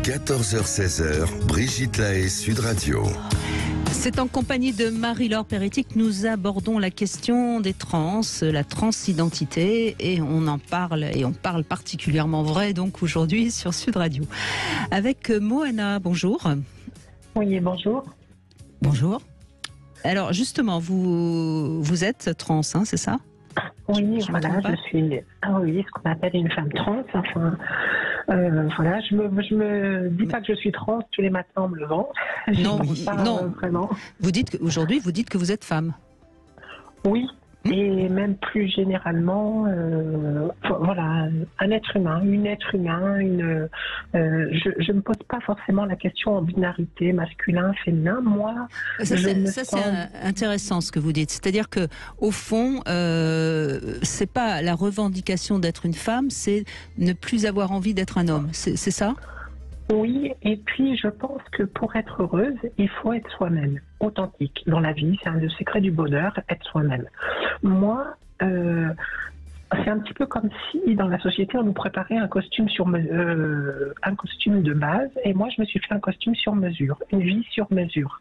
14h-16h, Brigitte Lahaie, Sud Radio. C'est en compagnie de Marie-Laure Peretti que nous abordons la question des trans, la transidentité, et on en parle, et on parle particulièrement vrai donc aujourd'hui sur Sud Radio. Avec Moana, bonjour. Oui, bonjour. Bonjour. Alors justement, vous êtes trans, hein, c'est ça ? Oui, voilà, je suis ce qu'on appelle une femme trans. Enfin, voilà, je me dis pas que je suis trans tous les matins en me levant. Non, vraiment. Vous dites que vous êtes femme. Oui, et même plus généralement, voilà, un être humain, une être humain, je me pose pas forcément la question en binarité masculin, féminin. Moi, c'est intéressant ce que vous dites. C'est-à-dire que au fond, c'est pas la revendication d'être une femme, c'est ne plus avoir envie d'être un homme. C'est ça ? Oui, et puis je pense que pour être heureuse, il faut être soi-même, authentique. Dans la vie, c'est un des secrets du bonheur, être soi-même. Moi, c'est un petit peu comme si dans la société on nous préparait un costume un costume de base, et moi je me suis fait un costume sur mesure, une vie sur mesure.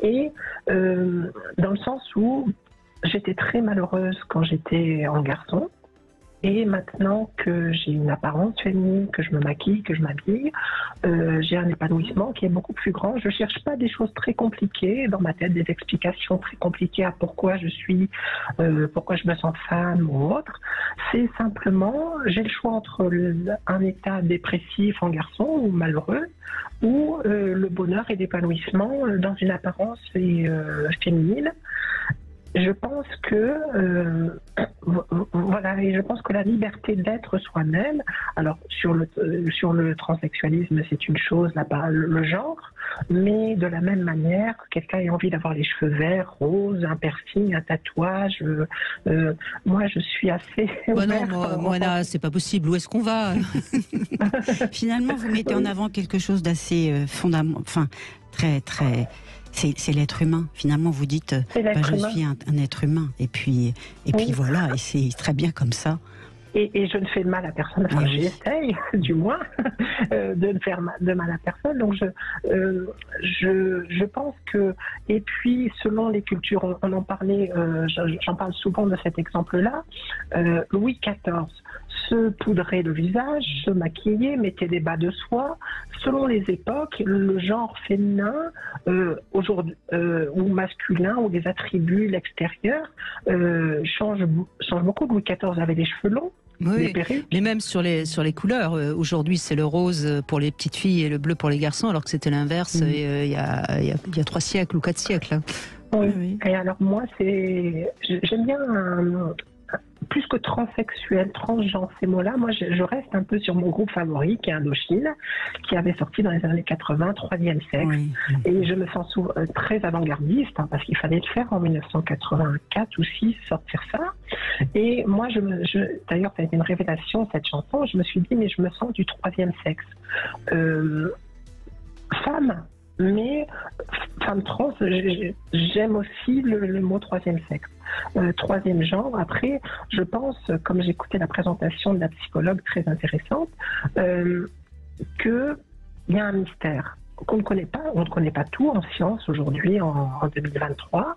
Et dans le sens où j'étais très malheureuse quand j'étais en garçon. Et maintenant que j'ai une apparence féminine, que je me maquille, que je m'habille, j'ai un épanouissement qui est beaucoup plus grand. Je cherche pas des choses très compliquées dans ma tête, des explications très compliquées à pourquoi je me sens femme ou autre. C'est simplement, j'ai le choix entre un état dépressif en garçon ou malheureux, ou le bonheur et l'épanouissement dans une apparence féminine. Je pense que voilà, et je pense que la liberté d'être soi-même. Alors sur le transsexualisme, c'est une chose, le genre, mais de la même manière, que quelqu'un ait envie d'avoir les cheveux verts, roses, un piercing, un tatouage. Moi, je suis assez. Non, Moana, c'est pas possible. Où est-ce qu'on va ? Finalement, vous mettez en avant quelque chose d'assez fondamental, enfin très. C'est l'être humain. Finalement, vous dites, je suis un être humain. Et puis voilà, et c'est très bien comme ça. Et je ne fais de mal à personne. Enfin, j'essaye, du moins, de ne faire de mal à personne. Donc, je pense que... Et puis, selon les cultures, on en parlait, j'en parle souvent de cet exemple-là. Louis XIV se poudrait le visage, se maquillait, mettait des bas de soie. Selon les époques, le genre féminin aujourd'hui ou masculin, ou les attributs, l'extérieur, change beaucoup. Louis XIV avait des cheveux longs. Oui, mais même sur les couleurs, aujourd'hui c'est le rose pour les petites filles et le bleu pour les garçons, alors que c'était l'inverse il y a 3 siècles ou 4 siècles. Oui. Et alors moi, j'aime bien plus que transsexuel, transgenre, ces mots-là, moi je reste un peu sur mon groupe favori qui est Indochine, qui avait sorti dans les années 80, Troisième sexe. Oui. Et je me sens très avant-gardiste, parce qu'il fallait le faire en 1984 ou 6, sortir ça. Et moi, d'ailleurs, ça a été une révélation, cette chanson, je me suis dit, mais je me sens du troisième sexe. Femme, mais femme trans, j'aime aussi le mot troisième sexe. Troisième genre. Après, je pense, comme j'écoutais la présentation de la psychologue très intéressante, qu'il y a un mystère qu'on ne connaît pas. On ne connaît pas tout en science aujourd'hui, en 2023.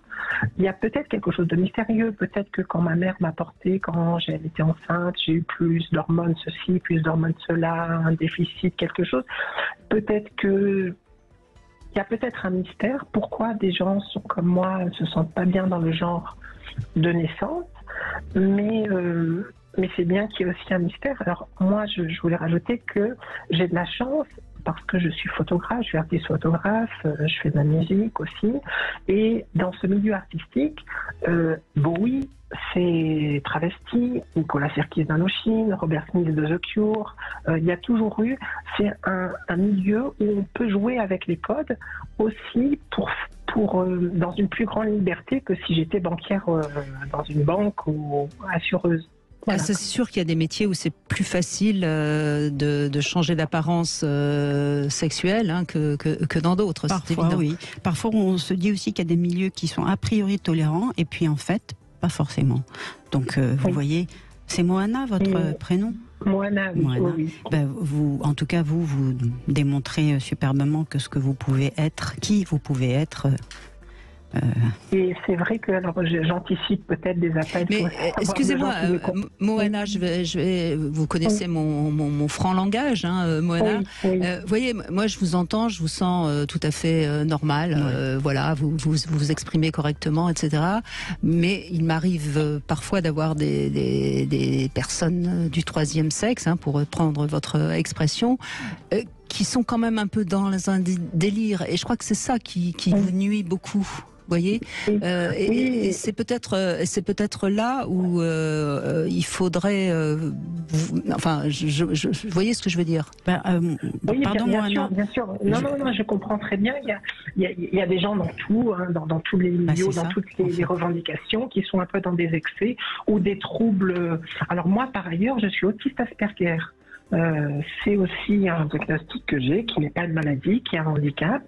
Il y a peut-être quelque chose de mystérieux. Peut-être que quand ma mère m'a portée, quand j'ai été enceinte, j'ai eu plus d'hormones ceci, plus d'hormones cela, un déficit, quelque chose. Peut-être que il y a peut-être un mystère. Pourquoi des gens sont comme moi, ne se sentent pas bien dans le genre de naissance, mais c'est bien qu'il y ait aussi un mystère. Alors moi, je voulais rajouter que j'ai de la chance parce que je suis photographe, je suis artiste photographe, je fais de la musique aussi, et dans ce milieu artistique, Bowie, c'est Travesti, Nicolas Sirkis d'Indochine, Robert Smith de The Cure, il y a toujours eu, c'est un milieu où on peut jouer avec les codes aussi pour dans une plus grande liberté que si j'étais banquière dans une banque ou assureuse. Voilà. C'est sûr qu'il y a des métiers où c'est plus facile de changer d'apparence sexuelle que dans d'autres. Parfois, oui. Parfois, on se dit aussi qu'il y a des milieux qui sont a priori tolérants et puis en fait, pas forcément. Donc, vous voyez, c'est Moana, votre prénom ? Moana, oui. Ben, vous, en tout cas, vous démontrez superbement que ce que vous pouvez être, qui vous pouvez être. Et c'est vrai que alors j'anticipe peut-être des appels. Mais excusez-moi, Moana, vous connaissez mon franc langage, hein, Moana. Oui. Vous voyez, moi je vous entends, je vous sens tout à fait normal. Voilà, vous exprimez correctement, etc. Mais il m'arrive parfois d'avoir des personnes du troisième sexe, hein, pour reprendre votre expression, qui sont quand même un peu dans un délire. Et je crois que c'est ça qui vous nuit beaucoup. Vous voyez, et c'est peut-être là où il faudrait, enfin, vous voyez ce que je veux dire. Oui, pardon, bien sûr. Non, je comprends très bien. Il y a des gens dans tout, hein, dans tous les milieux, dans toutes les revendications, qui sont un peu dans des excès ou des troubles. Alors moi, par ailleurs, je suis autiste Asperger. C'est aussi un diagnostic que j'ai, qui n'est pas une maladie, qui est un handicap,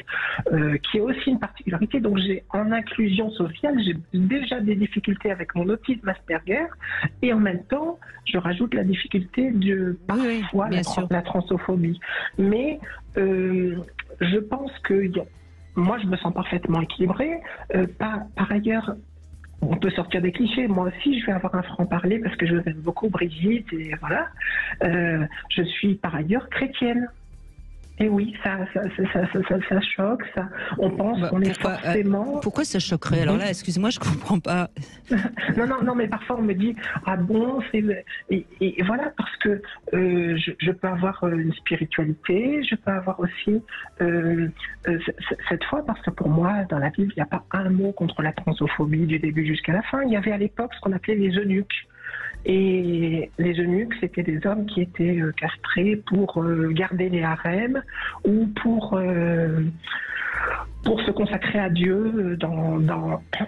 qui est aussi une particularité. Donc en inclusion sociale, j'ai déjà des difficultés avec mon autisme Asperger, et en même temps, je rajoute la difficulté de parfois la transophobie. Mais je pense que moi, je me sens parfaitement équilibrée. Par ailleurs, on peut sortir des clichés. Moi aussi, je vais avoir un franc-parler parce que je vous aime beaucoup, Brigitte, et voilà. Je suis par ailleurs chrétienne. Et oui, ça choque. Ça. On pense qu'on est forcément... Pourquoi ça choquerait? Alors là, excusez-moi, je comprends pas. Non, mais parfois on me dit « Ah bon ?» et voilà, parce que je peux avoir une spiritualité, je peux avoir aussi cette foi, parce que pour moi, dans la Bible, il n'y a pas un mot contre la transophobie du début jusqu'à la fin. Il y avait à l'époque ce qu'on appelait les eunuques. Et les eunuques, c'était des hommes qui étaient castrés pour garder les harems ou pour se consacrer à Dieu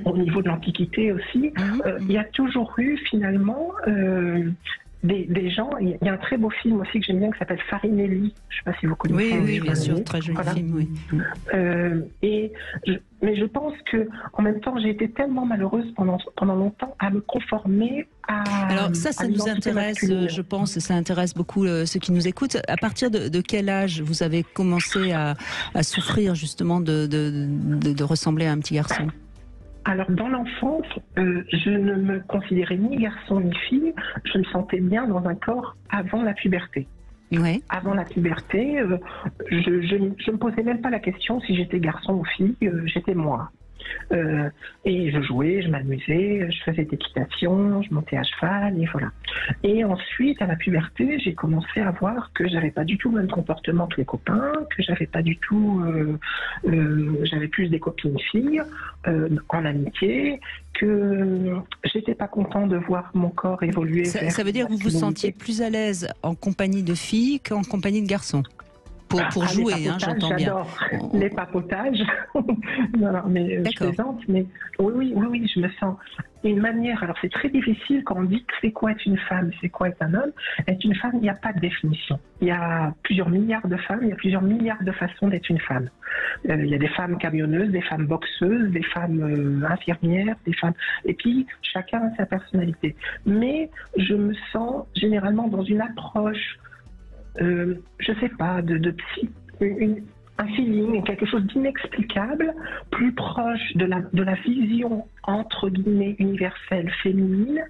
au niveau de l'Antiquité aussi. Il y a toujours eu finalement des gens. Il y a un très beau film aussi que j'aime bien qui s'appelle Farinelli. Je ne sais pas si vous connaissez. Oui, bien sûr, très joli film. Oui. Mais je pense que en même temps, j'ai été tellement malheureuse pendant longtemps à me conformer à. Alors ça nous intéresse, je pense, ça intéresse beaucoup ceux qui nous écoutent. À partir de quel âge vous avez commencé à souffrir justement de ressembler à un petit garçon? Alors, dans l'enfance, je ne me considérais ni garçon ni fille. Je me sentais bien dans un corps avant la puberté. Ouais. Avant la puberté, je me posais même pas la question si j'étais garçon ou fille, j'étais moi. Et je jouais, je m'amusais, je faisais d'équitation, je montais à cheval, et voilà. Et ensuite, à la puberté, j'ai commencé à voir que j'avais pas du tout le même comportement que les copains, que j'avais pas du tout, j'avais plus des copines filles en amitié, que j'étais pas content de voir mon corps évoluer. Ça veut dire que vous vous sentiez plus à l'aise en compagnie de filles qu'en compagnie de garçons? Pour jouer, j'entends bien. J'adore les papotages. non, mais je plaisante, mais oui, je me sens une manière. Alors c'est très difficile quand on dit que c'est quoi être une femme, c'est quoi être un homme. Être une femme, il n'y a pas de définition. Il y a plusieurs milliards de femmes, il y a plusieurs milliards de façons d'être une femme. Il y a des femmes camionneuses, des femmes boxeuses, des femmes infirmières, des femmes. Et puis chacun a sa personnalité. Mais je me sens généralement dans une approche. Je sais pas, un feeling, quelque chose d'inexplicable, plus proche de la vision entre guillemets universelle féminine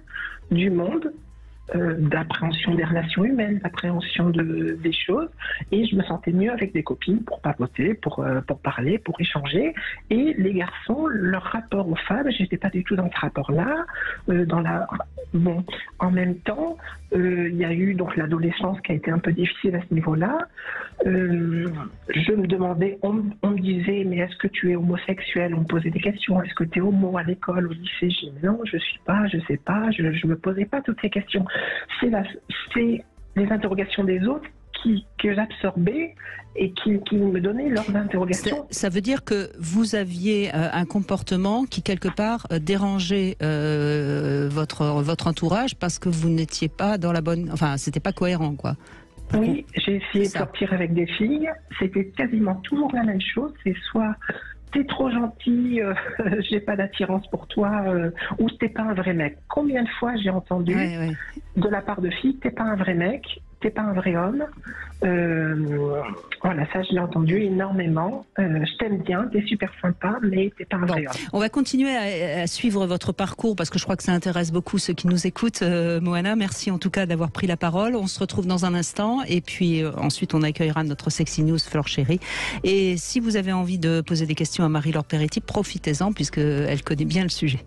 du monde, d'appréhension des relations humaines, d'appréhension des choses, et je me sentais mieux avec des copines pour papoter, pour parler, pour échanger. Et les garçons, leur rapport aux femmes, j'étais pas du tout dans ce rapport-là. En même temps, il y a eu donc l'adolescence qui a été un peu difficile à ce niveau-là. Je me demandais, on me disait, mais est-ce que tu es homosexuel? On me posait des questions. Est-ce que tu es homo à l'école, au lycée? J'ai dit non, je suis pas, je sais pas, je me posais pas toutes ces questions. C'est les interrogations des autres que j'absorbais et qui me donnaient leurs interrogations. Ça veut dire que vous aviez un comportement qui quelque part dérangeait votre entourage parce que vous n'étiez pas dans la bonne... Enfin, c'était pas cohérent, quoi. Oui, j'ai essayé de sortir avec des filles. C'était quasiment toujours la même chose. C'est soit t'es trop gentil, j'ai pas d'attirance pour toi, ou t'es pas un vrai mec. Combien de fois j'ai entendu de la part de filles, t'es pas un vrai mec, t'es pas un vrai homme. Voilà, ça je l'ai entendu énormément. Je t'aime bien, t'es super sympa, mais t'es pas un vrai homme. On va continuer à suivre votre parcours parce que je crois que ça intéresse beaucoup ceux qui nous écoutent. Moana, merci en tout cas d'avoir pris la parole. On se retrouve dans un instant et puis ensuite on accueillera notre Sexy News Fleur Chérie. Et si vous avez envie de poser des questions à Marie-Laure Peretti, profitez-en puisqu'elle connaît bien le sujet.